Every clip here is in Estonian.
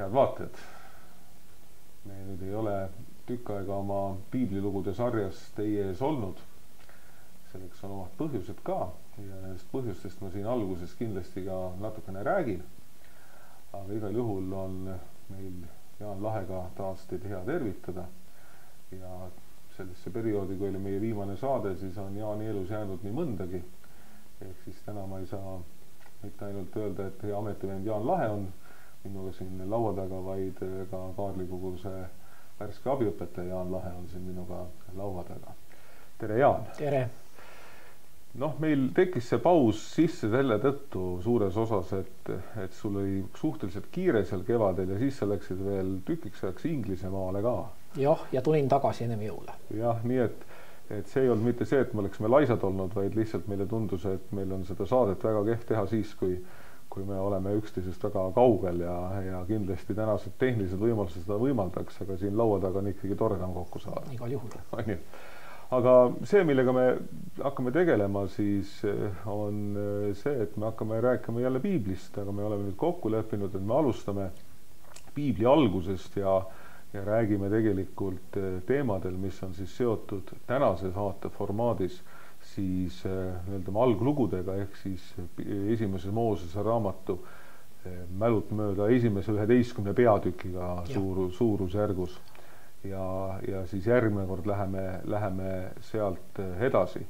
Head vaatajad, me nüüd ei ole tükk aega oma piiblilugude sarjas teie ees olnud. Selleks on omad põhjused ka ja nendest põhjustest ma siin alguses kindlasti ka natukene räägin. Aga igal juhul on meil Jaan Lahega taas teid hea tervitada. Ja sellesse perioodi, kui oli meie viimane saade, siis on Jaani elus jäänud nii mõndagi. Ehk siis täna ma ei saa mitte ainult öelda, et hea ametivend Jaan Lahe on minuga siin laua taga, vaid ka Kaarlikoguse värske abiõpetaja Jaan Lahe on siin minuga laua taga. Tere, Jaan! Tere! Meil tekkis see paus sisse selle tõttu suures osas, et sul oli suhteliselt kiire seal kevadel ja siis sa läksid veel tükiks ajaks Inglisemaale ka. Jah, ja tulin tagasi ennem jõule. Jah, nii et see ei olnud mitte see, et me oleksime laisad olnud, vaid lihtsalt meile tundus, et meil on seda saadet väga kehv teha siis, kui me oleme üksteisest väga kaugel ja kindlasti tänased tehnilised võimalused seda võimaldaks, aga siin laua taga on ikkagi tore enam kokku saada. Igal juhul. Aga see, millega me hakkame tegelema, siis on see, et me hakkame rääkima jälle piiblist, aga me oleme nüüd kokku leppinud, et me alustame piibli algusest ja räägime tegelikult teemadel, mis on siis seotud tänase saate formaadis siis alglugudega ehk siis esimese Moosese raamatu mälut mööda esimese 11 peatükiga suurusjärgus. Ja siis järgmine kord läheme sealt edasi.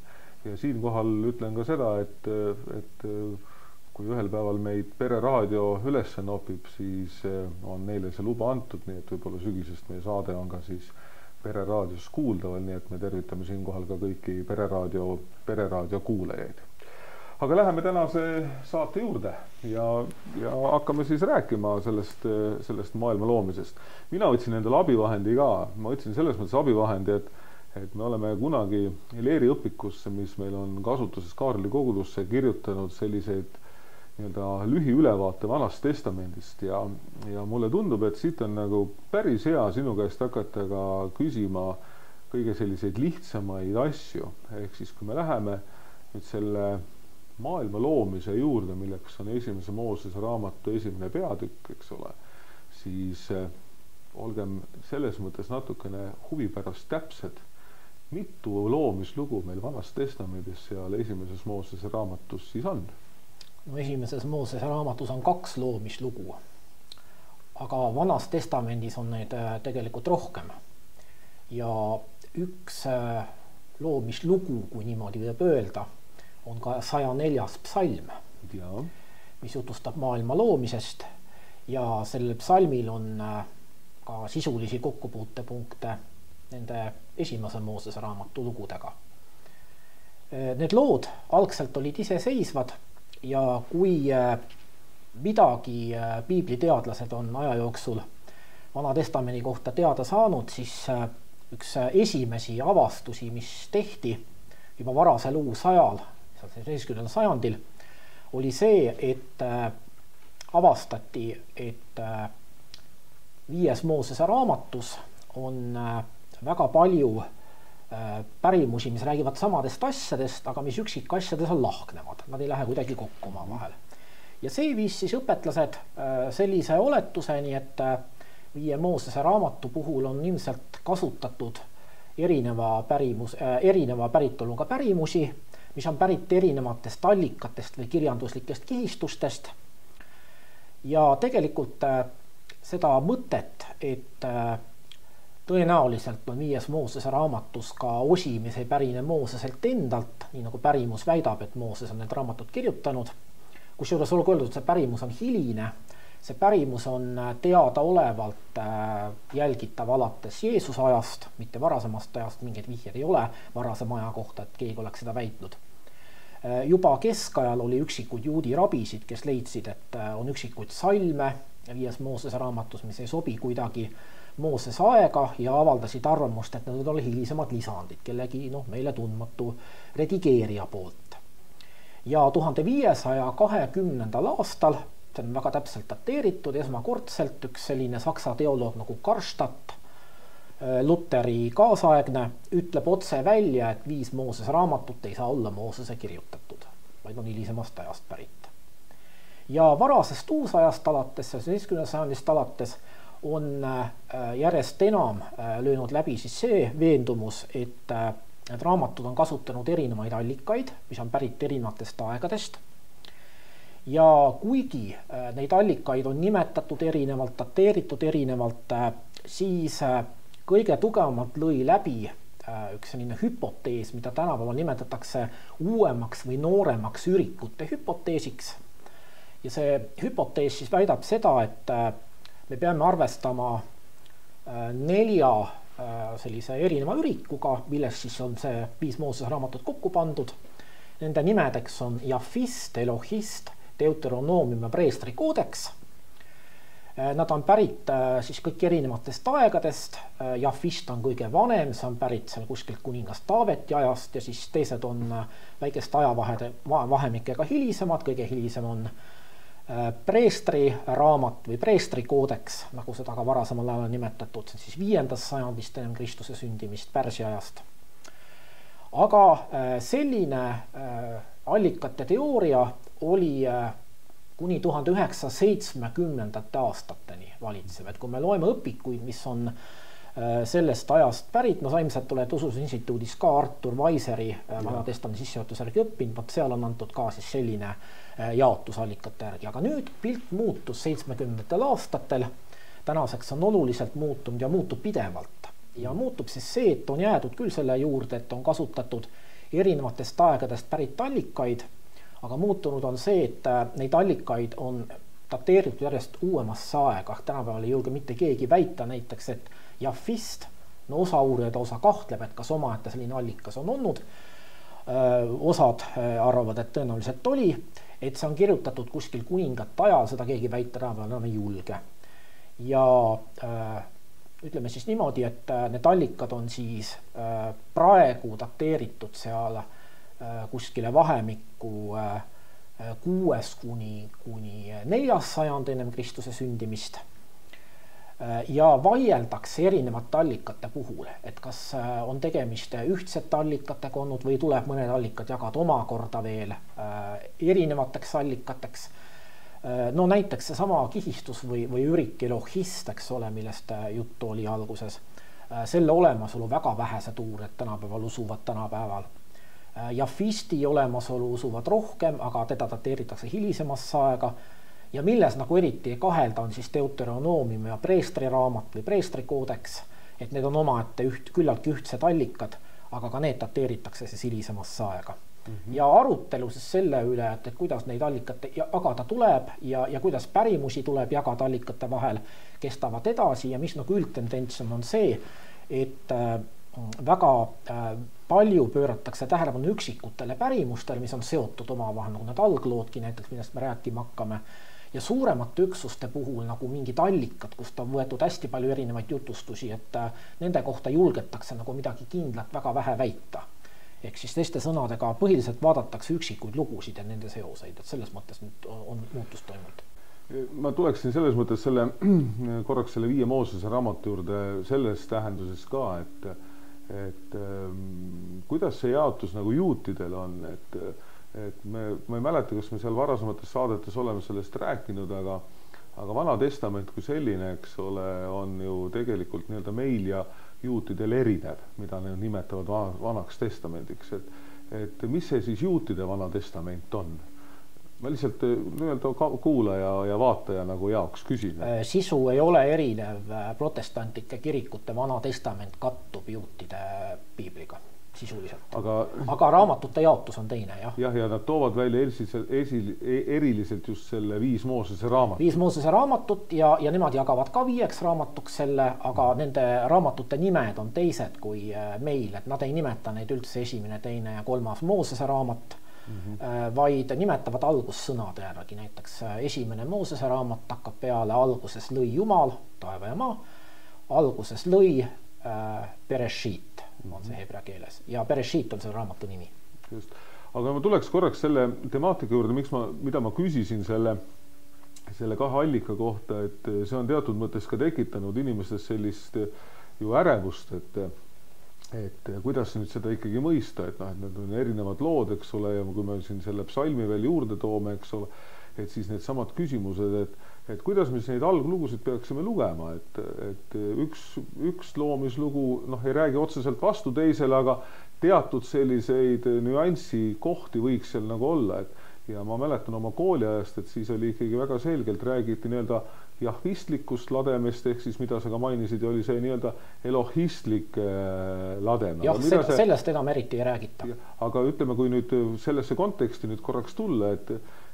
Ja siinkohal ütlen ka seda, et kui ühel päeval meid Pereraadio üles nopib, siis on neile see luba antud, nii et võib-olla sügisest meie saade on ka siis Pereraadios kuuldaval, nii et me tervitame siinkohal ka kõiki Pereraadio kuulajaid. Aga läheme tänase saate juurde ja hakkame siis rääkima sellest maailma loomisest. Mina võtsin endale abivahendi ka. Ma võtsin selles mõttes abivahendi, et me oleme kunagi Leeri õpikusse, mis meil on kasutuses Kaarli kogudusse, kirjutanud selliseid lühiülevaate Vanast Testamendist ja mulle tundub, et siit on nagu päris hea sinu käest hakata ka küsima kõige selliseid lihtsamaid asju. Ehk siis, kui me läheme nüüd selle maailma loomise juurde, milleks on esimese Moosese raamatu esimene peatükk, eks ole, siis olgem selles mõttes natukene huvipärast täpsed, mitu loomislugu meil Vanast Testamendis seal esimeses Moosese raamatus siis on? No esimeses Moosese raamatus on 2 loomislugu, aga Vanas Testamendis on neid tegelikult rohkem. Ja üks loomislugu, kui niimoodi võib öelda, on ka 104. psalm, mis jutustab maailma loomisest ja sellel psalmil on ka sisulisi kokkupuutepunkte nende esimese Moosese raamatu lugudega. Need lood algselt olid iseseisvad ja kui midagi piibliteadlased on aja jooksul Vana Testamendi kohta teada saanud, siis üks esimesi avastusi, mis tehti juba varasel uusajal, 17. sajandil, oli see, et avastati, et 5. Moosese raamatus on väga palju pärimusi, mis räägivad samadest asjadest, aga mis üksikasjades on lahknevad. Nad ei lähe kuidagi kokku oma vahel. Ja see viis siis õpetlased sellise oletuseni, et 5. Moosese raamatu puhul on ilmselt kasutatud erineva päritoluga pärimusi, mis on pärit erinevatest allikatest või kirjanduslikest kihistustest. Ja tegelikult seda mõtet, et tõenäoliselt on 5. Moosese raamatus ka osi, mis ei pärine Mooseselt endalt, nii nagu pärimus väidab, et Mooses on need raamatud kirjutanud. Kusjuures olgu öeldud, et see pärimus on hiline. See pärimus on teadaolevalt jälgitav alates Jeesuse ajast, mitte varasemast ajast, mingeid vihjed ei ole varasema aja kohta, et keegi oleks seda väitnud. Juba keskajal oli üksikuid juudi rabisid, kes leidsid, et on üksikuid salme 5. Moosese raamatus, mis ei sobi kuidagi Moosese aega ja avaldasid arvamust, et need oli hilisemad lisandid, kellegi meile tundmatu redigeerija poolt. Ja 1520. aastal, see on väga täpselt dateeritud, esmakordselt üks selline saksa teoloog nagu Karstadt, Luteri kaasaegne, ütleb otse välja, et 5 Moosese raamatut ei saa olla Moosese kirjutatud, vaid on hilisemast ajast pärit. ja varasest uusajast alates, 17. sajandist alates on järjest enam löönud läbi siis see veendumus, et need raamatud on kasutanud erinevaid allikaid, mis on pärit erinevatest aegadest. Ja kuigi neid allikaid on nimetatud erinevalt, dateeritud erinevalt, siis kõige tugevamalt lõi läbi üks selline hüpotees, mida tänapäeval nimetatakse uuemaks või nooremaks ürikute hüpoteesiks. Ja see hüpotees siis väidab seda, et me peame arvestama 4 sellise erineva ürikuga, milles siis on see 5 Moosese raamatut kokku pandud. Nende nimedeks on Jahvist, Elohist, Deuteronomium ja Preestri koodeks. Nad on pärit siis kõik erinevatest aegadest. Jahvist on kõige vanem, see on pärit seal kuskilt kuningas Taaveti ajast ja siis teised on väikeste ajavahemikega hilisemad. Kõige hilisem on Preestri raamat või Preestri koodeks, nagu seda ka varasemal ajal nimetatud, see on siis 5. sajandist ennem Kristuse sündimist Pärsia ajast. Aga selline allikate teooria oli kuni 1970. aastateni valitsev, et kui me loeme õpikuid, mis on sellest ajast pärit, no sa ilmselt oled Usuinstituudis ka Artur Vaiseri Vana Testamendi sissejuhatuse järgi õppinud, seal on antud ka siis selline jaotusallikate järgi, aga nüüd pilt muutus 70. aastatel, tänaseks on oluliselt muutunud ja muutub pidevalt. Ja muutub siis see, et on jäädud küll selle juurde, et on kasutatud erinevatest aegadest pärit allikaid, aga muutunud on see, et neid allikaid on dateeritud järjest uuemasse aega. Tänapäeval ei julge mitte keegi väita näiteks, et Jahvist, no osa uurijad osa kahtleb, et kas omaette selline allikas on olnud. Osad arvavad, et tõenäoliselt oli, et see on kirjutatud kuskil kuningate ajal, seda keegi väita tänapäeval enam ei julge. Ja ütleme siis niimoodi, et need allikad on siis praegu dateeritud seal kuskile vahemikku 6. kuni 4. sajand ennem Kristuse sündimist. Ja vaieldakse erinevate allikate puhul, et kas on tegemist ühtsete allikatega olnud või tuleb mõned allikad jagada omakorda veel erinevateks allikateks. No näiteks see sama kihistus või ürik Elohist, eks ole, millest juttu oli alguses. Selle olemasolu väga vähesed uurijad tänapäeval usuvad tänapäeval. Jahvisti olemasolu usuvad rohkem, aga teda dateeritakse hilisemasse aega. Ja milles nagu eriti kahelda on siis Deuteronomium ja Preestri raamat või Preestri koodeks, et need on omaette küllaltki ühtsed allikad, aga ka need dateeritakse siis hilisemasse aega. Ja arutelu siis selle üle, et kuidas neid allikate jagada tuleb ja kuidas pärimusi tuleb jagada allikate vahel, kestavad edasi ja mis nagu üldtendents on see, et väga palju pööratakse tähelepanu üksikutele pärimustele, mis on seotud omavahel, nagu need algloodki näiteks, millest me rääkima hakkame. Ja suuremate üksuste puhul nagu mingid allikad, kust on võetud hästi palju erinevaid jutustusi, et nende kohta julgetakse nagu midagi kindlat väga vähe väita. Ehk siis teiste sõnadega põhiliselt vaadatakse üksikuid lugusid ja nende seoseid, et selles mõttes nüüd on muutus toimunud. Ma tuleksin selles mõttes korraks selle 5 Moosese raamatu juurde selles tähenduses ka, et kuidas see jaotus nagu juutidel on, et ma ei mäleta, kas me seal varasemates saadetes oleme sellest rääkinud, aga Vana Testament kui selline, eks ole, on ju tegelikult nii-öelda meil ja juutidel erinev, mida need nimetavad Vanaks Testamendiks, et mis see siis juutide Vana Testament on? Ma lihtsalt nii-öelda kuulaja ja vaataja nagu jaoks küsin. Sisu ei ole erinev, protestantlike kirikute Vana Testament kattub juutide piibliga sisuliselt. Aga raamatute jaotus on teine, jah. Ja nad toovad välja eriliselt just selle 5 Moosese raamatut. 5 Moosese raamatut ja nemad jagavad ka 5 raamatuks selle, aga nende raamatute nimed on teised kui meil, et nad ei nimeta neid üldse 1., 2. ja 3. Moosese raamat, vaid nimetavad algussõnade järgi. Näiteks 1. Moosese raamat hakkab peale alguses lõi Jumal, taeva ja maa, alguses lõi Bereshit on see hebrea keeles ja Bereshit on selle raamatu nimi. Just. Aga ma tuleks korraks selle temaatika juurde, mida ma küsisin selle 2 allika kohta, et see on teatud mõttes ka tekitanud inimestes sellist ju ärevust, et kuidas nüüd seda ikkagi mõista, et need on erinevad lood, eks ole, ja kui me siin selle psalmi veel juurde toome, eks ole, et siis need samad küsimused, et kuidas me neid alglugusid peaksime lugema, et üks loomislugu ei räägi otseselt vastu teisele, aga teatud selliseid nüanssi kohti võiks seal nagu olla, ja ma mäletan oma kooliajast, et siis oli ikkagi väga selgelt räägiti nii-öelda jahvistlikust lademest, ehk siis mida sa ka mainisid, oli see nii-öelda elohistlik ladem. Jah, sellest enam eriti ei räägita. Aga ütleme, kui nüüd sellesse konteksti nüüd korraks tulla,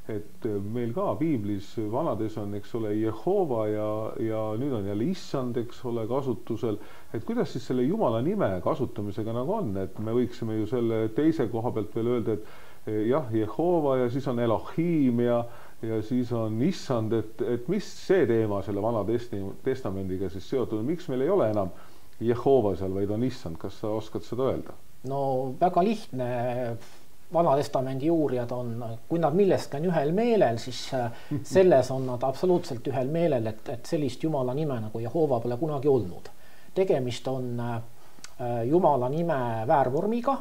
et meil ka piiblis vanades on, eks ole, Jehova ja nüüd on jälle issand, eks ole, kasutusel, et kuidas siis selle Jumala nime kasutamisega nagu on, et me võiksime ju selle teise koha pealt veel öelda, et jah, Jehova ja siis on Elohim ja siis on issand, et mis see teema selle vana testamendiga siis seotud, miks meil ei ole enam Jehova seal, vaid on issand, kas sa oskad seda öelda? No väga lihtne, vana testamendi uurijad on, kui nad millestki on ühel meelel, siis selles on nad absoluutselt ühel meelel, et sellist Jumala nime nagu Jehova pole kunagi olnud. Tegemist on Jumala nime väärvormiga,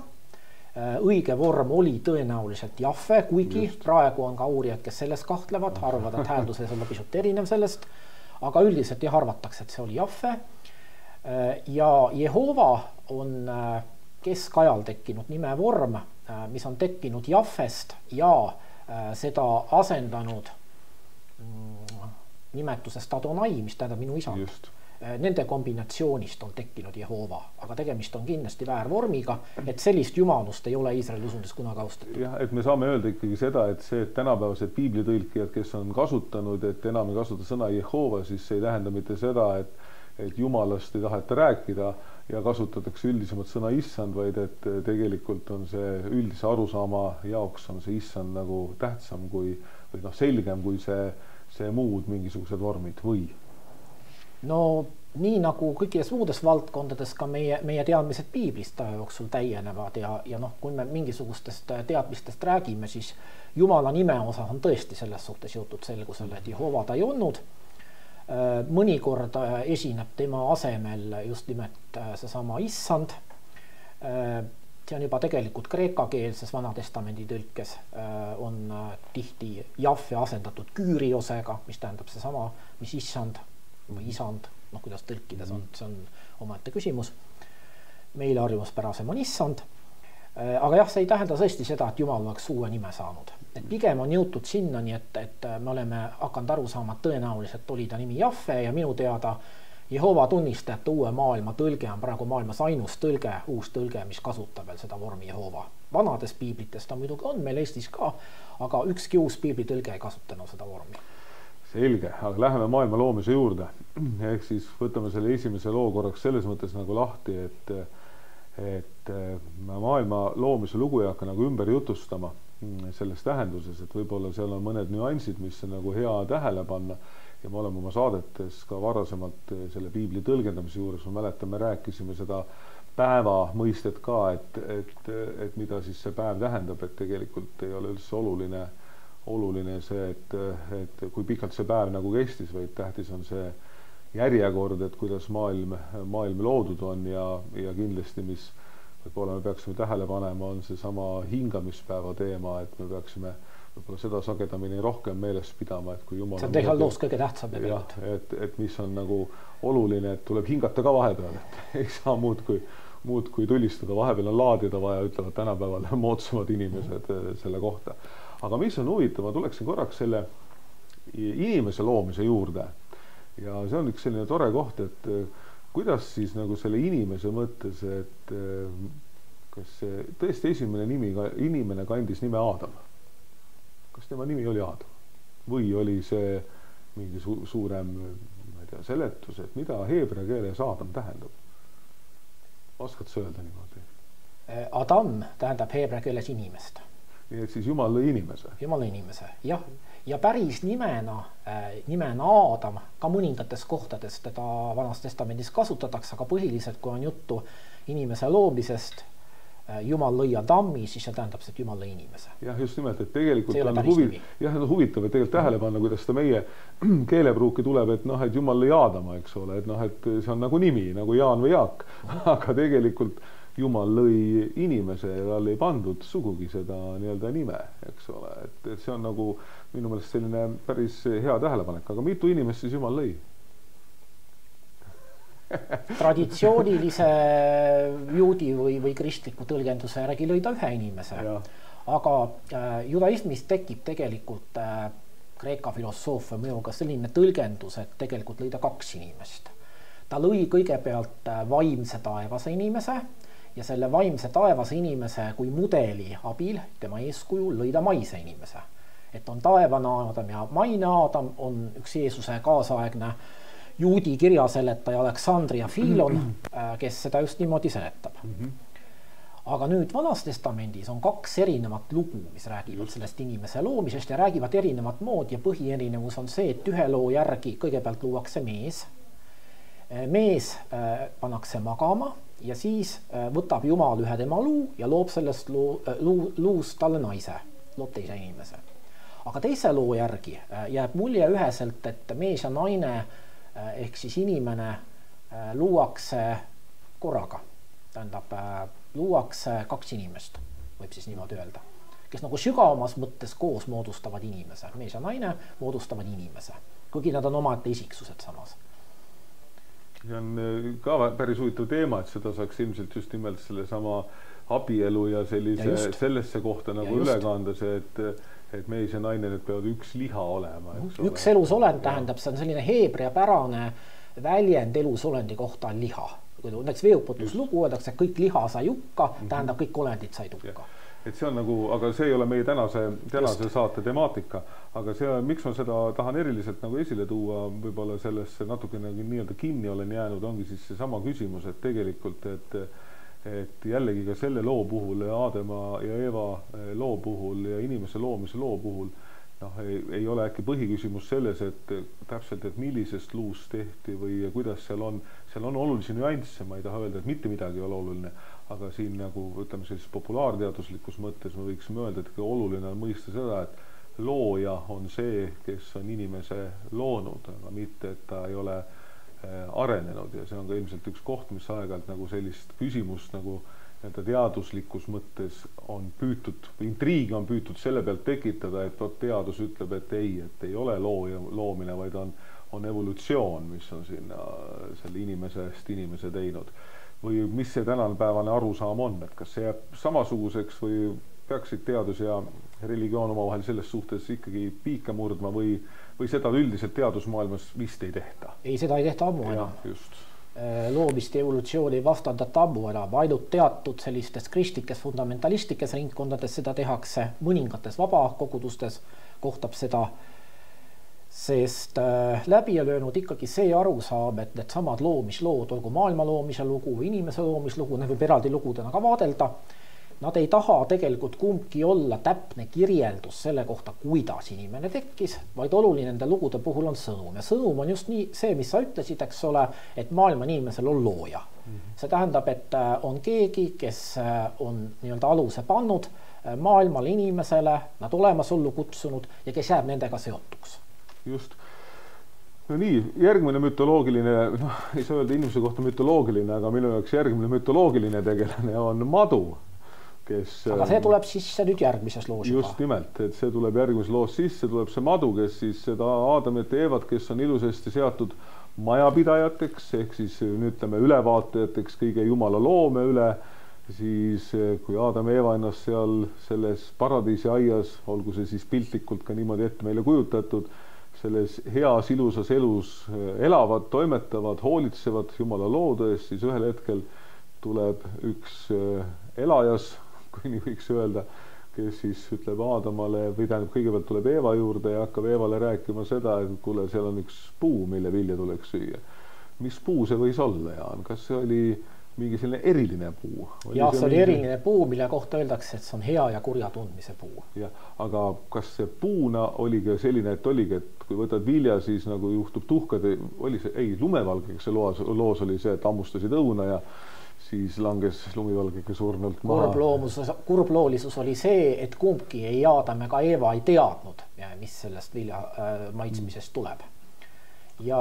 õige vorm oli tõenäoliselt Jahve, kuigi praegu on ka uurijad, kes selles kahtlevad, arvavad, et häälduses on pisut erinev sellest, aga üldiselt arvatakse, et see oli Jahve. Ja Jehova on keskajal tekkinud nimevorm, mis on tekkinud Jahvest ja seda asendanud nimetusest Adonai, mis tähendab minu isa. Nende kombinatsioonist on tekkinud Jehova, aga tegemist on kindlasti väärvormiga, et sellist jumalust ei ole Iisraeli usundes kunagi austatud. Jah, et me saame öelda ikkagi seda, et see tänapäevased piiblitõlkijad, kes on kasutanud, et enam ei kasuta sõna Jehova, siis see ei tähenda mitte seda, et Jumalast ei taheta rääkida ja kasutatakse üldisemat sõna issand, vaid et tegelikult on see üldise arusaama jaoks on see issand nagu tähtsam või selgem kui see muud mingisugused vormid või? No nii nagu kõikides muudes valdkondades ka meie teadmised piiblist aja jooksul täienevad ja kui me mingisugustest teadmistest räägime, siis Jumala nime osas on tõesti selles suhtes jõutud selgusele, et Jehova ta ei olnud. Mõnikord esineb tema asemel just nimelt seesama issand. See on juba tegelikult kreekakeelses vana testamendi tõlkes on tihti Jahve asendatud küüriosega, mis tähendab seesama, mis issand või isand, kuidas tõlkides on, see on omaette küsimus. Meile harjumuspärasem on issand, aga jah, see ei tähenda tõesti seda, et Jumal oleks uue nime saanud. Et pigem on jõutud sinnani, et me oleme hakanud aru saama, et tõenäoliselt oli ta nimi Jahve ja minu teada Jehova tunnistajate uue maailma tõlge on praegu maailmas ainus tõlge, uus tõlge, mis kasutab veel seda vormi Jehova. Vanades piiblites ta muidugi on meil Eestis ka, aga ükski uus piiblitõlge ei kasutanud seda vormi. Selge, aga läheme maailma loomise juurde. Ehk siis võtame selle esimese loo korraks selles mõttes nagu lahti, et maailma loomise lugu ei hakka nagu ümber jutustama selles tähenduses, et võib-olla seal on mõned nüansid, mis on nagu hea tähele panna ja me oleme oma saadetes ka varasemalt selle piibli tõlgendamise juures, ma mäletan, me rääkisime seda päeva mõistet ka, et mida siis see päev tähendab, et tegelikult ei ole üldse oluline see, et kui pikalt see päev nagu kestis, vaid tähtis on see järjekord, et kuidas maailm loodud on ja kindlasti, mis võib-olla me peaksime tähele panema, on see sama hingamispäeva teema, et me peaksime võib-olla seda sagedamini rohkem meeles pidama, et kui Jumal... See on teha loos kõige tähtsam. Et mis on nagu oluline, et tuleb hingata ka vahepeal, et ei saa muud kui tulistada, vahepeal on laadida vaja, ütlevad tänapäeval moodsamad inimesed selle kohta. Aga mis on huvitav, ma tuleksin korraks selle inimese loomise juurde ja see on üks selline tore koht, et kuidas siis nagu selle inimese mõttes, et kas see tõesti esimene inimene kandis nime Aadam? Kas tema nimi oli Aadam? Või oli see mingi suurem seletus, et mida heebrea keeles Aadam tähendab? Oskad sa öelda niimoodi? Adam tähendab heebrea keeles inimest. Nii et siis Jumal lõi inimese. Jumal lõi inimese, jah. Ja päris nimena Aadam ka mõningates kohtades teda vanas testamendis kasutatakse, aga põhiliselt, kui on juttu inimese loomisest, Jumal lõi Adami, siis see tähendab, et Jumal lõi inimese. Jah, just nimelt, et tegelikult on huvitav, et tegelikult tähele panna, kuidas ta meie keelepruuki tuleb, et Jumal lõi Aadama, eks ole, et see on nagu nimi, nagu Jaan või Jaak, aga tegelikult Jumal lõi inimese ja tal ei pandud sugugi seda nii-öelda nime, eks ole, et see on nagu minu meelest selline päris hea tähelepanek, aga mitu inimest siis Jumal lõi? Traditsioonilise juudi või kristliku tõlgenduse järgi lõi ta ühe inimese, aga judaismis tekib tegelikult Kreeka filosoofia mõjuga selline tõlgendus, et tegelikult lõi ta 2 inimest. Ta lõi kõigepealt vaimse taevase inimese ja selle vaimse taevase inimese kui mudeli abil, tema eeskujul, lõi ta maise inimese. Et on taevane Aadam ja maine Aadam, on üks Jeesuse kaasaegne juudi kirjaseletaja Aleksandria Filon, kes seda just niimoodi seletab. Aga nüüd Vanas Testamendis on 2 erinevat lugu, mis räägivad sellest inimese loomisest ja räägivad erinevat moodi ja põhierinevus on see, et ühe loo järgi kõigepealt luuakse mees. Mees pannakse magama ja siis võtab Jumal ühe tema luu ja loob sellest luust talle naise, loob teise inimese. Aga teise loo järgi jääb mulje üheselt, et mees ja naine ehk siis inimene luuakse korraga. Tähendab, luuakse 2 inimest, võib siis niimoodi öelda, kes nagu sügavamas mõttes koos moodustavad inimese. Mees ja naine moodustavad inimese, kuigi nad on omad isiksused samas. See on ka päris huvitav teema, et seda saaks ilmselt just nimelt selle sama abielu ja sellesse kohta nagu üle kanda see, et mees ja naine nüüd peavad üks liha olema. Üks elusolend tähendab, see on selline heebreapärane väljend elusolendi kohta on liha. Kui näiteks veeuputuslugu öeldakse, kõik liha sai hukka, tähendab kõik olendid sai hukka. Et see on nagu, aga see ei ole meie tänase saate temaatika, aga see, miks ma seda tahan eriliselt nagu esile tuua, võib-olla sellesse natuke nagu nii-öelda kinni olen jäänud, ongi siis see sama küsimus, et tegelikult, et jällegi ka selle loo puhul, Aadama ja Eeva loo puhul ja inimese loomise loo puhul, ei ole äkki põhiküsimus selles, et täpselt, et millisest luust tehti või kuidas seal on olulisi nüansse, ma ei taha öelda, et mitte midagi ei ole oluline, aga siin nagu, ütleme sellises populaarteaduslikus mõttes me võiksime öelda, et oluline on mõista seda, et looja on see, kes on inimese loonud, aga mitte, et ta ei ole arenenud ja see on ka ilmselt üks koht, mis aeg-ajalt nagu sellist küsimust nagu teaduslikus mõttes on püütud, intriigi on püütud selle pealt tekitada, et teadus ütleb, et ei ole loomine, vaid on evolutsioon, mis on sinna selle inimese teinud. Või mis see tänane arusaam on, et kas see jääb samasuguseks või peaksid teadus ja religioon omavahel selles suhtes ikkagi piika murdma või seda üldiselt teadusmaailmas vist ei tehta? Ei, seda ei tehta ammu enam. Just. Loomist ja evolutsiooni ei vastandata ammu enam, ainult teatud sellistes kristlikes fundamentalistlikes ringkondades seda tehakse, mõningates vabakogudustes kohtab seda, sest läbi on löönud ikkagi see arusaam, et need samad loomislood, olgu maailma loomise lugu või inimese loomislugu, need võib eraldi lugudena ka vaadelda, nad ei taha tegelikult kumbki olla täpne kirjeldus selle kohta, kuidas inimene tekkis, vaid oluline nende lugude puhul on sõnum. Ja sõnum on just nii see, mis sa ütlesid, eks ole, et maailma inimesel on looja. See tähendab, et on keegi, kes on nii-öelda aluse pannud maailmale inimesele, nad olemasollu kutsunud ja kes jääb nendega seotuks. Just. No nii, järgmine mütoloogiline, ei saa öelda inimese kohta mütoloogiline, aga minu jaoks järgmine mütoloogiline tegelane on madu. Aga see tuleb siis nüüd järgmises loos juba. Just nimelt, et see tuleb järgmises loos sisse, tuleb see madu, kes siis seda Aadamit ja Eevat, kes on ilusasti seatud majapidajateks, ehk siis ütleme ülevaatajateks kõige Jumala loome üle, siis kui Aadam ja Eeva ennast seal selles paradiisi aias, olgu see siis piltlikult ka niimoodi ette meile kujutatud, selles heas ilusas elus elavad, toimetavad, hoolitsevad Jumala loode eest, siis ühel hetkel tuleb üks elajas, kui nii võiks öelda, kes siis ütleb Aadamale või tähendab kõigepealt tuleb Eeva juurde ja hakkab Eevale rääkima seda, et kuule, seal on üks puu, mille vilja tuleks süüa. Mis puu see võis olla, Jaan? Kas see oli mingi selline eriline puu? See oli eriline puu, mille kohta öeldakse, et see on hea ja kurja tundmise puu. Aga kas see puuna oligi selline, et oligi, et kui võtad vilja, siis nagu juhtub tuhkad, oli see, ei, lumevalgega see loos oli see, et ammustasid õuna ja siis langes lumivalgega surnult maha. Kurbloolisus oli see, et kumbki ei Aadam ega Eeva ei teadnud, mis sellest vilja maitsmisest tuleb. Ja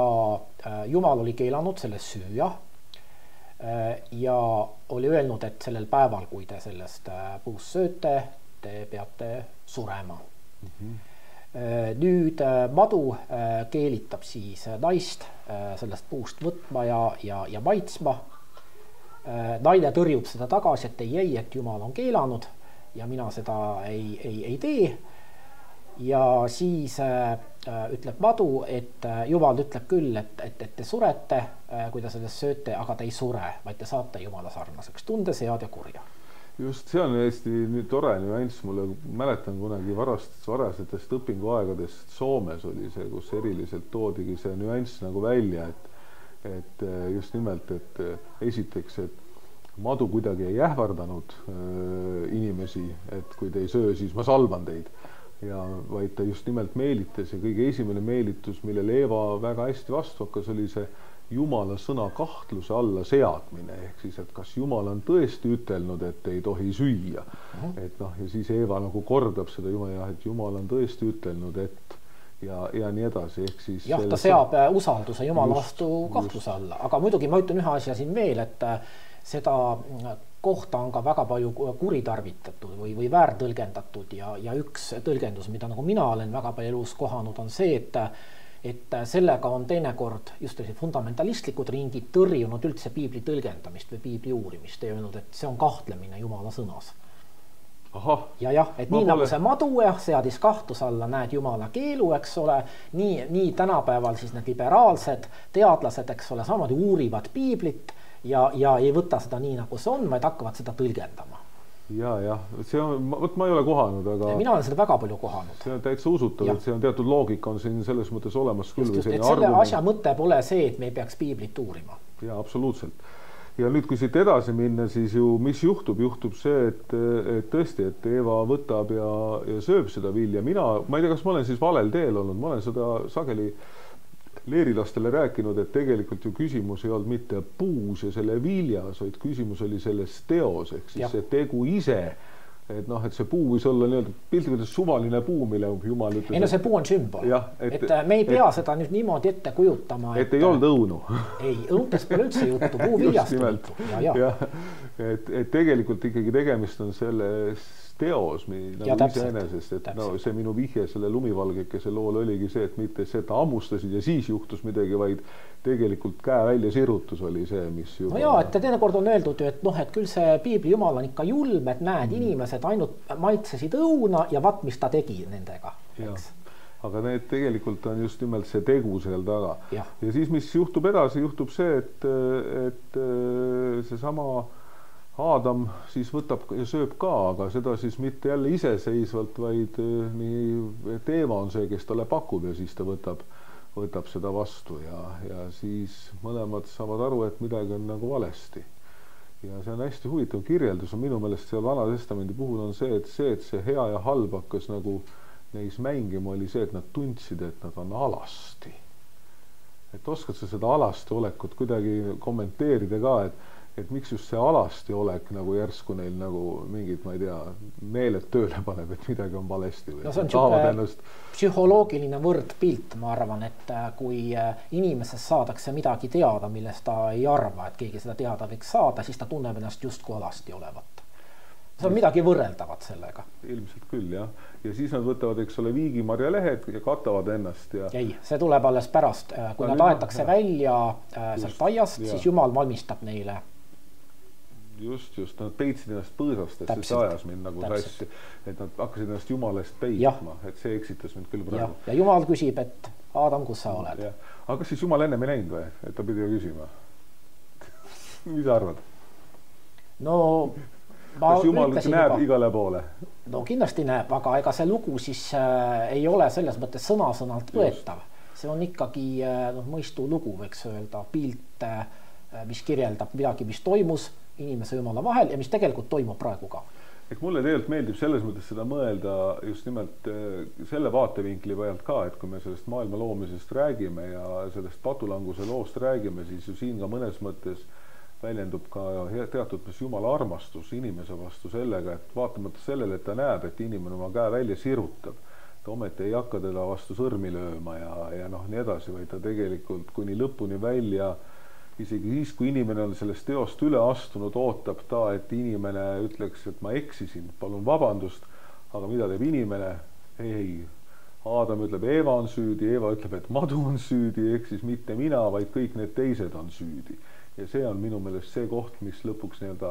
Jumal oli keelanud selles süüa. ja oli öelnud, et sellel päeval, kui te sellest puust sööte, te peate surema. Nüüd madu keelitab siis naist sellest puust võtma ja maitsma. Naine tõrjub seda tagasi, et ei, et Jumal on keelanud ja mina seda ei tee. Ja siis ütleb madu, et Jumal ütleb küll, et te surete, kui te sellest sööte, aga te ei sure, vaid te saate Jumala sarnaseks, tundes head ja kurja. Just, see on hästi nüüd tore nüanss, mulle mäletan kunagi varasetest õpinguaegadest Soomes oli see, kus eriliselt toodigi see nüanss nagu välja, et just nimelt, et esiteks, et madu kuidagi ei ähvardanud inimesi, et kui te ei söö, siis ma salvan teid. Ja vaid ta just nimelt meelitas ja kõige esimene meelitus, millele Eeva väga hästi vastu hakkas, oli see Jumala sõna kahtluse alla seadmine. Ehk siis, et kas Jumal on tõesti ütelnud, et ei tohi süüa. Et noh, ja siis Eeva nagu kordab seda et Jumal on tõesti ütelnud, et ja nii edasi. Ehk siis jah, ta seab usalduse Jumala vastu kahtluse alla. Aga muidugi ma ütlen ühe asja siin veel, et seda kohta on ka väga palju kuritarvitatud või väärtõlgendatud ja üks tõlgendus, mida nagu mina olen väga palju elus kohanud, on see, et sellega on teinekord just fundamentalistlikud ringid tõrjunud üldse piibli tõlgendamist või piibli uurimist ja öelnud, et see on kahtlemine Jumala sõnas. Ja, et nii nagu see madu seadis kahtluse alla, näed Jumala keelu, eks ole, nii tänapäeval siis need liberaalsed teadlased, eks ole, samamoodi uurivad piiblit ja ei võta seda nii, nagu see on, vaid hakkavad seda tõlgendama. Ja, see on, ma ei ole kohanud, aga mina olen seda väga palju kohanud. See on täitsa usutav, et see on teatud loogika on siin selles mõttes olemas küll. Just, et selle asja mõte pole see, et me ei peaks piiblit uurima. Ja, absoluutselt. Ja nüüd, kui siit edasi minna, siis ju, mis juhtub see, et tõesti, et Eeva võtab ja sööb seda vilja. Ma ei tea, kas ma olen siis valel teel olnud, ma olen seda sageli leerilastele rääkinud, et tegelikult ju küsimus ei olnud mitte puus ja selle viljas, vaid küsimus oli selles teos, ehk siis see tegu ise, et noh, et see puu võis olla piltlikult suvaline puu, mille Jumal ütles. Ei no see puu on sümbol, et me ei pea seda nüüd niimoodi ette kujutama. Et ei olnud õunu. Ei, õuntest pole üldse juttu, puu viljast juttu. Et tegelikult ikkagi tegemist on selles teos nagu iseenesest, et no, see minu vihje selle lumivalgekese lool oligi see, et mitte seda ammustasid ja siis juhtus midagi, vaid tegelikult käe välja sirutus oli see, mis juba... No et teinekord on öeldud, et noh, et küll see piibli Jumal on ikka julm, et näed, inimesed ainult maitsesid õuna ja vaat, mis ta tegi nendega. Aga need tegelikult on just nimelt see tegu seal taga. Ja siis, mis juhtub edasi, juhtub see, et see sama Aadam siis võtab ja sööb ka, aga seda siis mitte jälle iseseisvalt, vaid nii Eeva on see, kes talle pakub ja siis ta võtab seda vastu ja siis mõlemad saavad aru, et midagi on nagu valesti. Ja see on hästi huvitav kirjeldus. Minu meelest seal Vana Testamendi puhul on see, et see hea ja halb hakkas nagu neis mängima, oli see, et nad tundsid, et nad on alasti. Et oskad sa seda alasti olekut kuidagi kommenteerida ka, et miks just see alasti olek nagu järsku neil nagu mingid, ma ei tea, meeled tööle paneb, et midagi on valesti või? No see on psühholoogiline võrdpilt, ma arvan, et kui inimesest saadakse midagi teada, millest ta ei arva, et keegi seda teada võiks saada, siis ta tunneb ennast justku alasti olevat. See on midagi võrreldavat sellega. Ilmselt küll, jah. Ja siis nad võtavad, eks ole, viigimarja lehed ja katavad ennast. Ei, see tuleb alles pärast. Kui nad aetakse välja sealt aiast, siis Jumal valmistab neile. Just, nad peitsid ennast põõsast, et see ajas mind nagu sassi, et nad hakkasid ennast Jumalast peitma, et see eksitas mind küll praegu. Ja Jumal küsib, et Aadam, kus sa oled? Aga kas siis Jumal ennem ei näinud või, et ta pidi küsima? Mis sa arvad? No... Kas Jumal näeb igale poole? No kindlasti näeb, aga ega see lugu siis ei ole selles mõttes sõna-sõnalt võetav. See on ikkagi mõistu lugu, võiks öelda, pilt, mis kirjeldab midagi, mis toimus inimese Jumala vahel ja mis tegelikult toimub praegu ka. Et mulle tegelikult meeldib selles mõttes seda mõelda just nimelt selle vaatevinkli pealt ka, et kui me sellest maailma loomisest räägime ja sellest patulanguse loost räägime, siis ju siin ka mõnes mõttes väljendub ka teatud Jumala armastus inimese vastu sellega, et vaatamata sellele, et ta näeb, et inimene oma käe välja sirutab, ta ometi ei hakka teda vastu sõrmi lööma ja noh, nii edasi, vaid ta tegelikult kuni lõpuni välja isegi siis, kui inimene on sellest teost üle astunud, ootab ta, et inimene ütleks, et ma eksisin, palun vabandust, aga mida teeb inimene? Ei. Aadam ütleb, Eeva on süüdi, Eeva ütleb, et madu on süüdi, ehk siis mitte mina, vaid kõik need teised on süüdi. Ja see on minu meelest see koht, mis lõpuks nii-öelda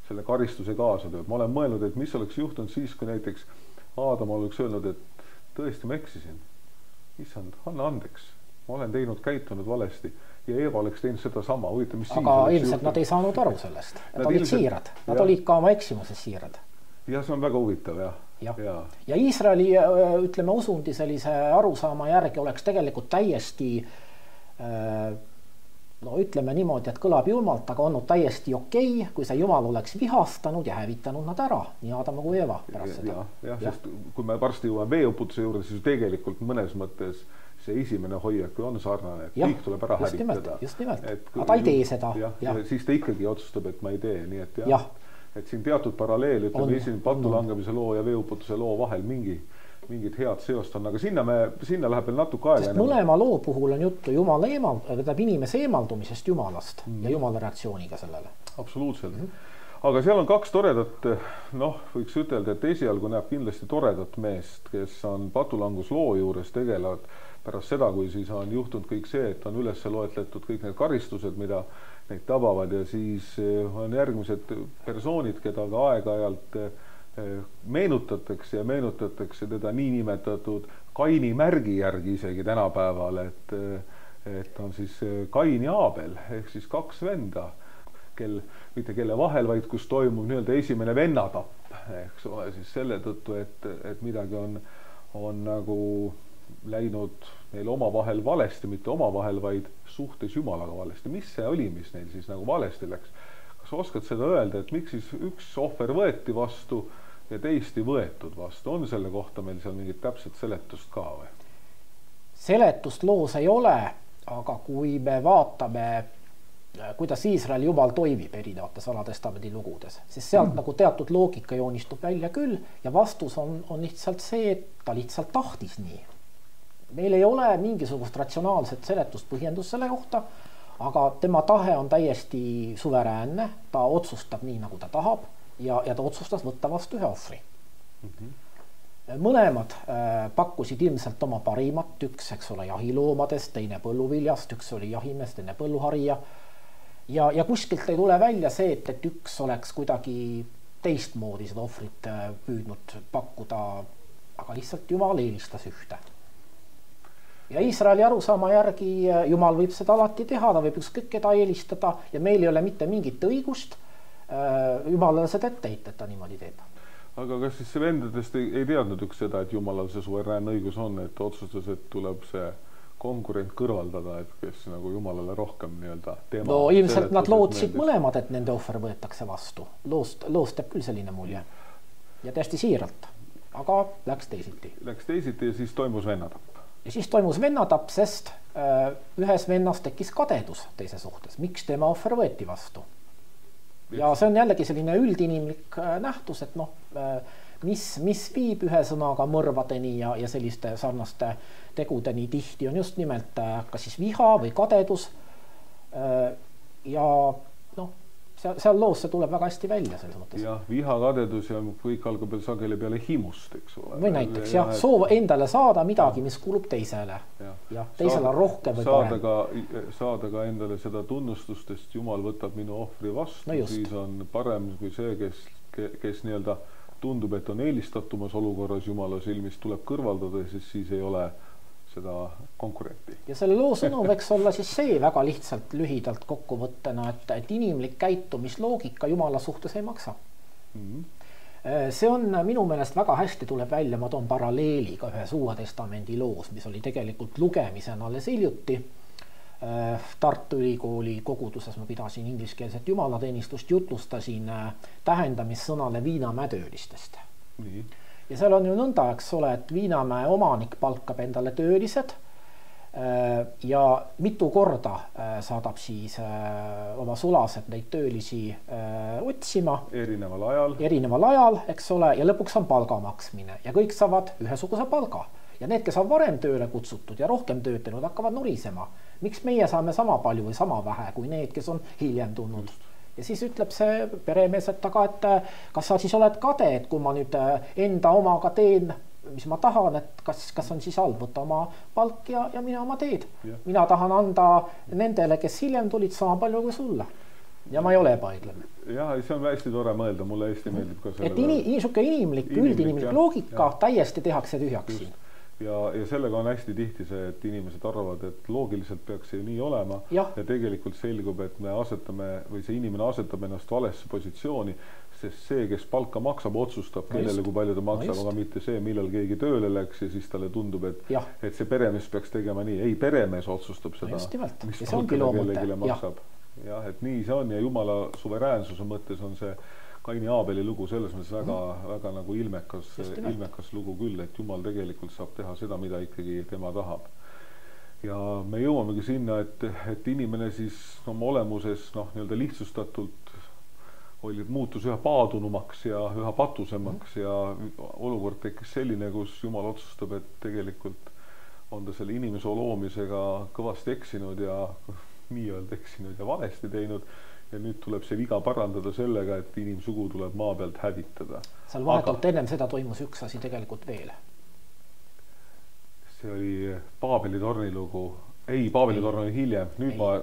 selle karistuse kaasa tööb. Ma olen mõelnud, et mis oleks juhtunud siis, kui näiteks Aadam oleks öelnud, et tõesti ma eksisin. Issand, anna andeks. Ma olen käitunud valesti ja Eeva oleks teinud seda sama. Huvita, mis aga ilmselt nad ei saanud aru sellest. Nad olid siirad. Nad olid ka oma eksimuses siirad. Ja see on väga huvitav, jah. Ja Iisraeli, ütleme, usundi sellise arusaama järgi oleks tegelikult täiesti, no ütleme niimoodi, et kõlab julmalt, aga olnud täiesti okei, kui see Jumal oleks vihastanud ja hävitanud nad ära, nii Aadam kui Eeva pärast seda. Sest kui me varsti jõuame veeuputuse juurde, siis tegelikult mõnes mõttes see esimene hoiak on sarnane, et kõik tuleb ära hävitada. Just nimelt, aga ta ei tee seda. Ja siis ta ikkagi otsustab, et ma ei tee, nii et jah. Et siin teatud paralleel, ütleme esimene patu langemise loo ja veeuputuse loo vahel mingid head seost on, aga sinna läheb veel natuke aega. Sest mõlema loo puhul on juttu inimese eemaldumisest Jumalast ja Jumala reaktsiooniga sellele. Absoluutselt. Aga seal on kaks toredat, võiks ütelda, et esialgu näeb kindlasti toredat meest, kes on patulangusloo juures tegelevad pärast seda, kui siis on juhtunud kõik see, et on üles loetletud kõik need karistused, mida neid tabavad ja siis on järgmised persoonid, keda ka aeg-ajalt meenutatakse teda niinimetatud Kaini märgi järgi isegi tänapäeval, et on siis Kain ja Aabel ehk siis kaks venda, mitte kelle vahel, vaid kus toimub nii-öelda esimene vennatapp, eks ole, siis selle tõttu, et midagi on nagu läinud neil omavahel valesti, mitte omavahel, vaid suhtes Jumalaga valesti. Mis see oli, mis neil siis nagu valesti läks? Kas oskad seda öelda, et miks siis üks ohver võeti vastu ja teist ei võetud vastu? On selle kohta meil seal mingit täpset seletust ka või? Seletust loos ei ole, aga kui me vaatame, kuidas Iisraeli Jumal toimib erinevates Vanatestamendi lugudes, siis sealt nagu teatud loogika joonistub välja küll ja vastus on lihtsalt see, et ta lihtsalt tahtis nii. Meil ei ole mingisugust ratsionaalset seletust põhjendust selle kohta, aga tema tahe on täiesti suveräänne, ta otsustab nii, nagu ta tahab ja ta otsustas võtta vastu ühe ohvri. Mõlemad pakkusid ilmselt oma parimat, üks, eks ole, jahiloomadest, teine põlluviljast, üks oli jahimees, teine põlluharija ja kuskilt ei tule välja see, et üks oleks kuidagi teistmoodi seda ohvrit püüdnud pakkuda, aga lihtsalt Jumal eelistas ühte. Ja Iisraeli arusaama järgi Jumal võib seda alati teha, ta võib ükskõik keda eelistada ja meil ei ole mitte mingit õigust Jumalale seda ette heita, et ta niimoodi teeb. Aga kas siis see vendadest ei teadnud üks seda, et Jumalal see suveräänne õigus on, et otsustas, et tuleb see konkurent kõrvaldada, et kes nagu Jumalale rohkem nii-öelda teema... No ilmselt nad lootsid mõlemad, et nende ohver võetakse vastu. Loost teeb küll selline mulje. Ja täiesti siiralt. Aga läks teisiti. Läks teisiti ja siis toimus vennatapp. Ja siis toimus vennatapp, sest ühes vennas tekkis kadedus teise suhtes. Miks tema ohver võeti vastu? Ja see on jällegi selline üldinimlik nähtus, et mis viib ühe sõnaga mõrvadeni ja selliste sarnaste tegudeni tihti on just nimelt kas siis viha või kadedus ja seal loos see tuleb väga hästi välja selles mõttes. Jah, viha, kadedus ja kõik algab veel sageli peale himust, eks ole. Või näiteks jah, soov endale saada midagi, mis kuulub teisele. Ja teisele on rohkem või parem. Saada ka endale seda tunnustustest, Jumal võtab minu ohvri vastu, siis on parem kui see, kes nii-öelda tundub, et on eelistatumas olukorras Jumala silmis, tuleb kõrvaldada, siis ei ole seda konkurenti. Ja selle loo sõnum võiks olla siis see väga lihtsalt lühidalt kokkuvõttena, et inimlik käitumisloogika Jumala suhtes ei maksa. See on minu meelest väga hästi tuleb välja, ma toon paralleeli ka ühes Uue Testamendi loos, mis oli tegelikult lugemisena alles hiljuti. Tartu Ülikooli koguduses ma pidasin ingliskeelset jumalateenistust, jutlustasin tähendamissõnale Viinamäetöölistest. Ja seal on ju nõnda, eks ole, et Viinamäe omanik palkab endale töölised ja mitu korda saadab siis oma sulased neid töölisi otsima. Erineval ajal, eks ole, ja lõpuks on palga maksmine ja kõik saavad ühesuguse palga. Ja need, kes on varem tööle kutsutud ja rohkem töötanud, hakkavad nurisema, miks meie saame sama palju või sama vähe kui need, kes on hiljem tulnud. Ja siis ütleb see peremees, et aga, et kas sa siis oled kade, et kui ma nüüd enda omaga teen, mis ma tahan, et kas on siis halb, võtta oma palk ja mine oma teed. Mina tahan anda nendele, kes hiljem tulid, sama palju kui sulle. Ja ma ei ole ebaõiglane. Jah, see on hästi tore mõelda, mulle hästi meeldib ka selle. Et niisuke üldinimlik loogika täiesti tehakse tühjaks siin. Ja sellega on hästi tihti see, et inimesed arvavad, et loogiliselt peaks see nii olema ja tegelikult selgub, et me asetame või see inimene asetab ennast valesse positsiooni, sest see, kes palka maksab, otsustab, kellele kui palju ta maksab, aga mitte see, millal keegi tööle läks ja siis talle tundub, et see peremees peaks tegema nii. Ei, peremees otsustab seda, mis palka ta kellegile maksab. Jah, et nii see on ja Jumala suveräänsuse mõttes on see Kaini Aabeli lugu selles mõttes väga nagu ilmekas lugu küll, et Jumal tegelikult saab teha seda, mida ikkagi tema tahab. Ja me jõuamegi sinna, et inimene siis oma olemuses nii-öelda lihtsustatult muutus üha paadunumaks ja üha patusemaks ja olukord tekkis selline, kus Jumal otsustab, et tegelikult on ta selle inimese loomisega kõvasti eksinud ja nii-öelda eksinud ja valesti teinud ja nüüd tuleb see viga parandada sellega, et inimsugu tuleb maa pealt hävitada. Seal vahetult ennem seda toimus üks asi tegelikult veel. See oli Paabeli torni lugu. Ei, Paabeli torn oli hiljem. Nüüd ma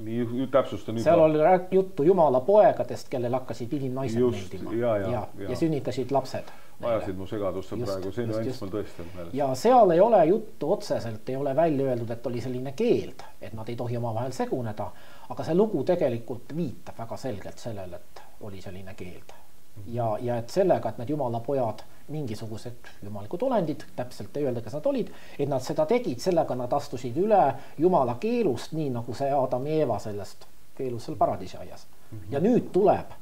nii täpsustan. Seal oli juttu Jumala poegadest, kellel hakkasid inimnaised meeldima. Ja sünnitasid lapsed. Ajasid mu segadusse praegu, see nüanss mul tõesti on meeles. Ja seal ei ole juttu otseselt, ei ole välja öeldud, et oli selline keeld, et nad ei tohi omavahel seguneda, aga see lugu tegelikult viitab väga selgelt sellele, et oli selline keeld. Ja et sellega, et need Jumala pojad, mingisugused jumalikud olendid, täpselt ei öelda, kes nad olid, et nad seda tegid, sellega nad astusid üle Jumala keelust, nii nagu see Adam ja Eeva sellest keelust seal paradiisiaias. Ja nüüd tuleb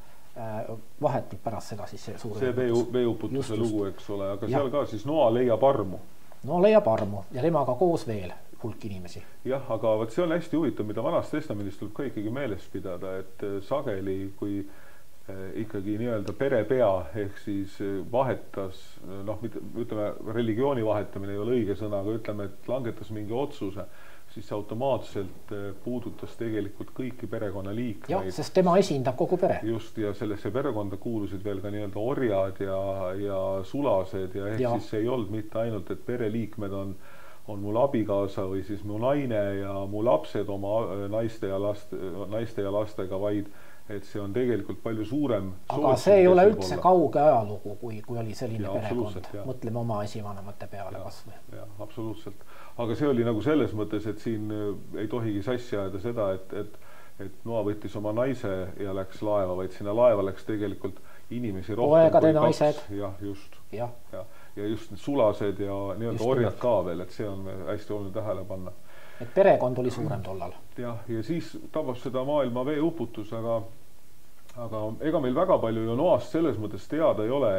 vahetult pärast seda siis see veeuputuse lugu, eks ole, aga seal ka siis Noa leiab armu. Noa leiab armu ja temaga koos veel hulk inimesi. Jah, aga see on hästi huvitav, mida Vanast Testamendist tuleb ka ikkagi meeles pidada, et sageli, kui ikkagi nii-öelda perepea ehk siis vahetas, ütleme, religiooni vahetamine ei ole õige sõna, aga ütleme, et langetas mingi otsuse, siis automaatselt puudutas tegelikult kõiki perekonnaliikmeid. Jah, sest tema esindab kogu pere. Just, ja sellesse perekonda kuulusid veel ka nii-öelda orjad ja sulased ja ehk siis see ei olnud mitte ainult, et pereliikmed on mul abikaasa või siis mu naine ja mu lapsed oma naiste ja lastega, vaid et see on tegelikult palju suurem. Aga see ei ole üldse kauge ajalugu, kui oli selline perekond. Mõtleme oma esivanemate peale kas või. Jah, absoluutselt. Aga see oli nagu selles mõttes, et siin ei tohigi sassi ajada seda, et Noa võttis oma naise ja läks laeva, vaid sinna laeva läks tegelikult inimesi rohkem poegade naised. Jah, just. Ja just need sulased ja nii-öelda orjad ka veel, et see on hästi oluline tähele panna. Et perekond oli suurem tollal. Jah, ja siis tabas seda maailma veeuputus, aga ega meil väga palju ju Noast selles mõttes teada ei ole,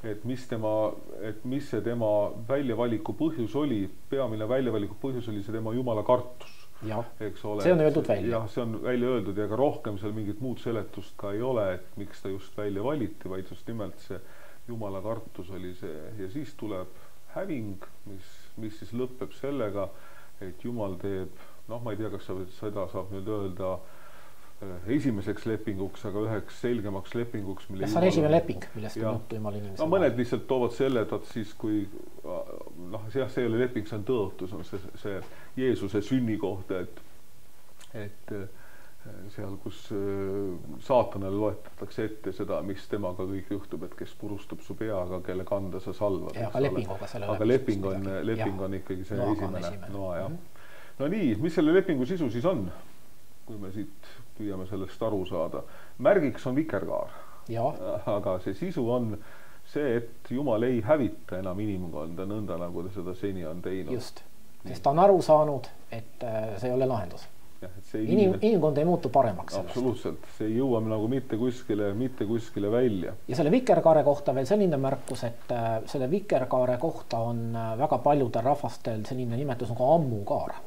et mis see tema väljavaliku põhjus oli. Peamine väljavaliku põhjus oli see tema Jumala kartus. Eks ole, see on öeldud välja. Jah, see on välja öeldud ja ka rohkem seal mingit muud seletust ka ei ole, et miks ta just välja valiti, vaid just nimelt see Jumala kartus oli see. Ja siis tuleb häving, mis siis lõpeb sellega, et Jumal teeb, ma ei tea, kas seda saab nüüd öelda esimeseks lepinguks, aga üheks selgemaks lepinguks. Kas on esimene leping, millest on juttu Jumala inimesele? Mõned lihtsalt toovad selle, et siis kui, see ei ole leping, see on tõotus, on see Jeesuse sünni kohta, et seal, kus saatanale loetatakse ette seda, mis temaga kõik juhtub, et kes purustab su peaga, kelle kanda sa salvad. Aga leping on ikkagi see esimene. No nii, mis selle lepingu sisu siis on? Kui me siit püüame sellest aru saada. Märgiks on vikerkaar. Aga see sisu on see, et Jumal ei hävita enam inimkonda nõnda, nagu ta seda seni on teinud. Just, sest ta on aru saanud, et see ei ole lahendus. Inimkond ei muutu paremaks sellest. Absoluutselt, see ei jõua nagu mitte kuskile välja. Ja selle vikerkaare kohta veel selline märkus, et selle vikerkaare kohta on väga paljudel rahvastel selline nimetus nagu ammukaar.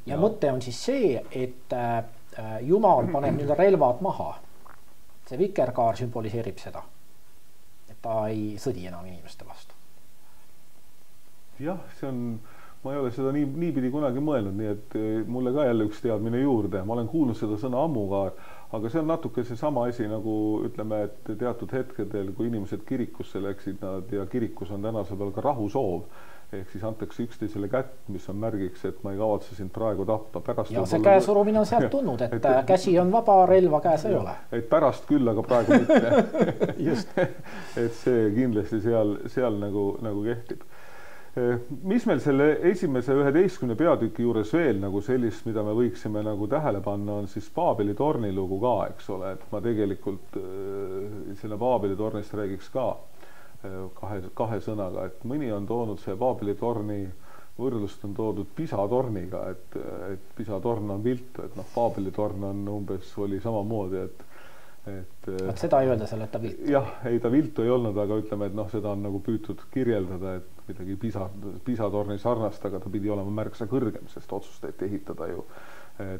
Ja mõte on siis see, et Jumal paneb nüüd relvad maha. See vikerkaar sümboliseerib seda, et ta ei sõdi enam inimeste vastu. Jah, see on ma ei ole seda niipidi kunagi mõelnud, nii et mulle ka jälle üks teadmine juurde. Ma olen kuulnud seda sõna ammukaar, aga see on natuke see sama asi nagu ütleme, et teatud hetkedel, kui inimesed kirikusse läksid ja kirikus on tänasel peal ka rahusoov, ehk siis antakse üksteisele kätt, mis on märgiks, et ma ei kavatse sind praegu tappa. Pärast ja see käesurumine on sealt tulnud, et käsi on vaba, relva käes ei ole. Et pärast küll, aga praegu mitte. Just. Et see kindlasti seal nagu kehtib. Mis meil selle esimese 11 peatüki juures veel nagu sellist, mida me võiksime nagu tähele panna, on siis Paabeli torni lugu ka, eks ole, et ma tegelikult selle Paabeli tornist räägiks ka kahe sõnaga, et mõni on toonud see Paabeli torni võrdlust on toodud Pisa torniga, et Pisa torn on viltu, et Paabeli torn on umbes oli samamoodi, et seda ei öelda selle, et ta viltu. Jah, ei ta viltu ei olnud, aga ütleme, et seda on nagu püütud kirjeldada, et midagi Pisa torni sarnast, aga ta pidi olema märksa kõrgem, sest otsustati ehitada ju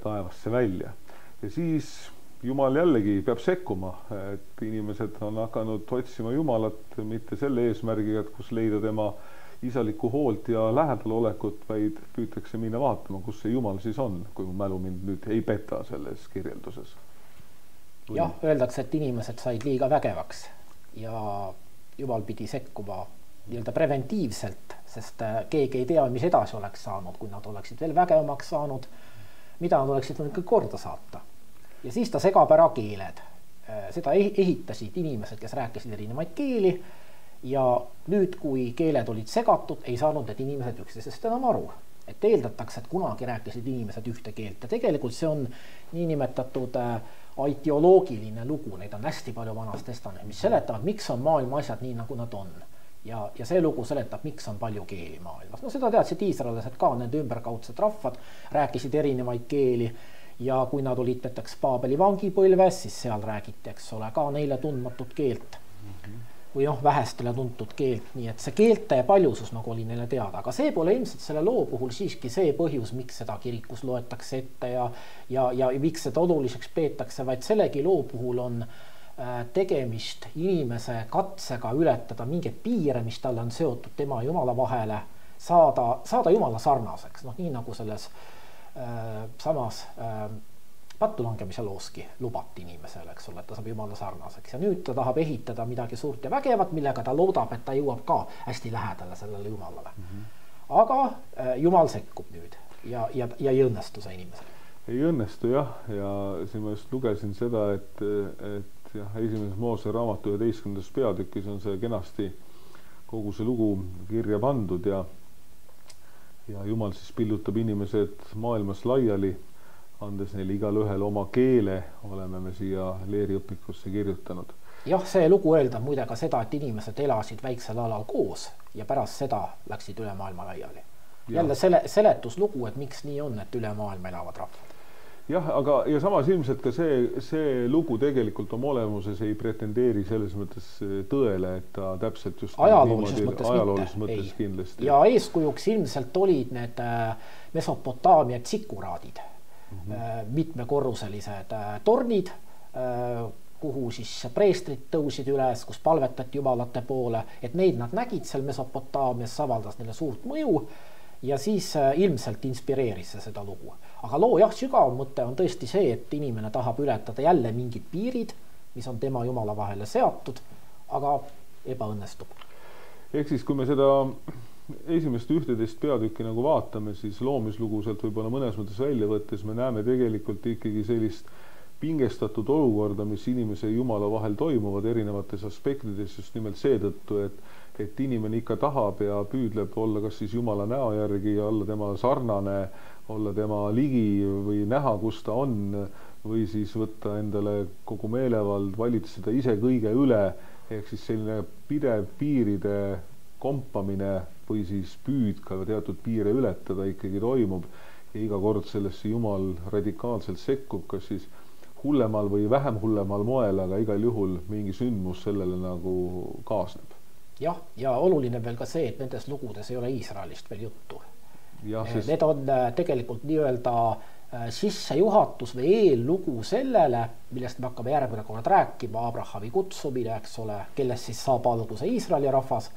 taevasse välja. Ja siis Jumal jällegi peab sekkuma, et inimesed on hakanud otsima Jumalat mitte selle eesmärgiga, et kus leida tema isalikku hoolt ja lähedalolekut, vaid püütakse minna vaatama, kus see Jumal siis on, kui mu mälu mind nüüd ei peta selles kirjelduses. Jah, öeldakse, et inimesed said liiga vägevaks ja Jumal pidi sekkuma nii-öelda preventiivselt, sest keegi ei tea, mis edasi oleks saanud, kui nad oleksid veel vägevamaks saanud, mida nad oleksid võinud korda saata. Ja siis ta segab ära keeled. Seda ehitasid inimesed, kes rääkisid erinevaid keeli ja nüüd, kui keeled olid segatud, ei saanud need inimesed üksteisest enam aru. Et eeldatakse, et kunagi rääkisid inimesed ühte keelt ja tegelikult see on niinimetatud aitioloogiline lugu, neid on hästi palju Vanas Testamendis, mis seletavad, miks on maailma asjad nii, nagu nad on. Ja see lugu seletab, miks on palju keeli maailmas. No seda teadsid iisraelased ka, nende ümberkaudsed rahvad rääkisid erinevaid keeli ja kui nad olid näiteks Paabeli vangipõlves, siis seal räägiti, eks ole, ka neile tundmatut keelt või vähestele tuntud keelt, nii et see keelte paljusus nagu oli neile teada, aga see pole ilmselt selle loo puhul siiski see põhjus, miks seda kirikus loetakse ette ja miks seda oluliseks peetakse, vaid sellegi loo puhul on tegemist inimese katsega ületada mingeid piire, mis talle on seotud tema Jumala vahele, saada Jumala sarnaseks, nii nagu selles samas pattulangemise looski lubati inimesele, eks ole, et ta saab Jumala sarnaseks ja nüüd ta tahab ehitada midagi suurt ja vägevat, millega ta loodab, et ta jõuab ka hästi lähedale sellele Jumalale. Aga Jumal sekkub nüüd ja ei õnnestu see inimesele. Ei õnnestu jah, ja siin ma just lugesin seda, et jah, esimeses Moose raamatu 11. peatükis on see kenasti kogu see lugu kirja pandud ja Jumal siis pillutab inimesed maailmas laiali, andes neile igal ühel oma keele, oleme me siia leeriõpikusse kirjutanud. Jah, see lugu öeldab muide ka seda, et inimesed elasid väiksel alal koos ja pärast seda läksid üle maailma laiali. Jälle seletuslugu, et miks nii on, et üle maailma elavad rahvad. Jah, aga ja samas ilmselt ka see lugu tegelikult oma olemuses ei pretendeeri selles mõttes tõele, et ta täpselt just ajaloolises mõttes kindlasti. Ja eeskujuks ilmselt olid need Mesopotaamia tsikuraadid, mitmekorruselised tornid, kuhu siis preestrid tõusid üles, kus palvetati jumalate poole, et neid nad nägid seal Mesopotaamias, avaldas neile suurt mõju ja siis ilmselt inspireeris seda lugu. Aga loo sügav mõte on tõesti see, et inimene tahab ületada jälle mingid piirid, mis on tema Jumala vahele seatud, aga ebaõnnestub. Ehk siis, kui me seda esimest 11 peatükki nagu vaatame, siis loomislugu sealt võib-olla mõnes mõttes välja võttes me näeme tegelikult ikkagi sellist pingestatud olukorda, mis inimese ja Jumala vahel toimuvad erinevates aspektides just nimelt seetõttu, et inimene ikka tahab ja püüdleb olla kas siis Jumala näo järgi ja olla tema sarnane, olla tema ligi või näha, kus ta on, või siis võtta endale kogu meelevald, valitseda ise kõige üle, ehk siis selline pidev piiride kompamine või siis püüd ka teatud piire ületada ikkagi toimub ja iga kord sellesse Jumal radikaalselt sekkub, kas siis hullemal või vähem hullemal moel, aga igal juhul mingi sündmus sellele nagu kaasneb. Jah, ja oluline veel ka see, et nendes lugudes ei ole Iisraelist veel juttu. Need on tegelikult nii-öelda sissejuhatus või eellugu sellele, millest me hakkame järgmine kord rääkima, Abrahami kutsumine, eks ole, kellest siis saab alguse Iisraeli rahvas.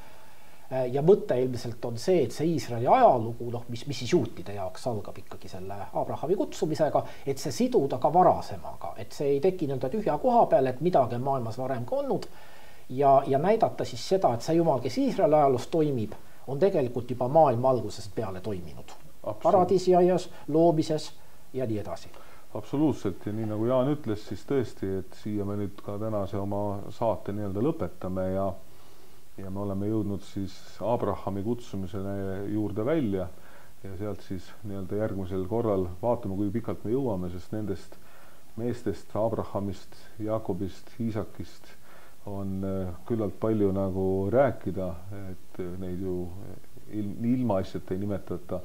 ja mõte ilmselt on see, et see Iisraeli ajalugu, noh, mis siis juutide jaoks algab ikkagi selle Abrahami kutsumisega, et see siduda ka varasemaga, et see ei teki nii-öelda tühja koha peal, et midagi on maailmas varem ka olnud ja näidata siis seda, et see Jumal, kes Iisraeli ajaloos toimib, on tegelikult juba maailma algusest peale toiminud. Paradiisiaias, loomises ja nii edasi. Absoluutselt, ja nii nagu Jaan ütles, siis tõesti, et siia me nüüd ka tänase oma saate nii-öelda lõpetame ja me oleme jõudnud siis Abrahami kutsumisele juurde välja ja sealt siis nii-öelda järgmisel korral vaatame, kui pikalt me jõuame, sest nendest meestest, Abrahamist, Jaakobist, Iisakist on küllalt palju nagu rääkida, et neid ju ilmaasjata ei nimetata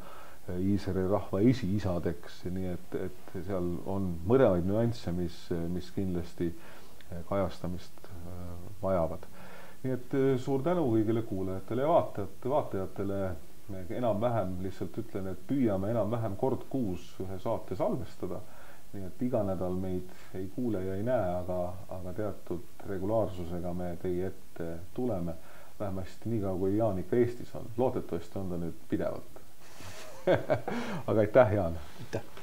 Iisraeli rahva esiisadeks, nii et seal on mõnemaid nüansse, mis kindlasti kajastamist vajavad. Nii et suur tänu kõigile kuulajatele ja vaatajatele. Enam-vähem lihtsalt ütlen, et püüame enam-vähem kord kuus ühe saate salvestada. Nii et iga nädal meid ei kuule ja ei näe, aga teatud regulaarsusega me teie ette tuleme. Vähemasti nii kaua, kui Jaan ikka Eestis on. Loodetavasti on ta nüüd pidevalt. Aga aitäh, Jaan! Aitäh!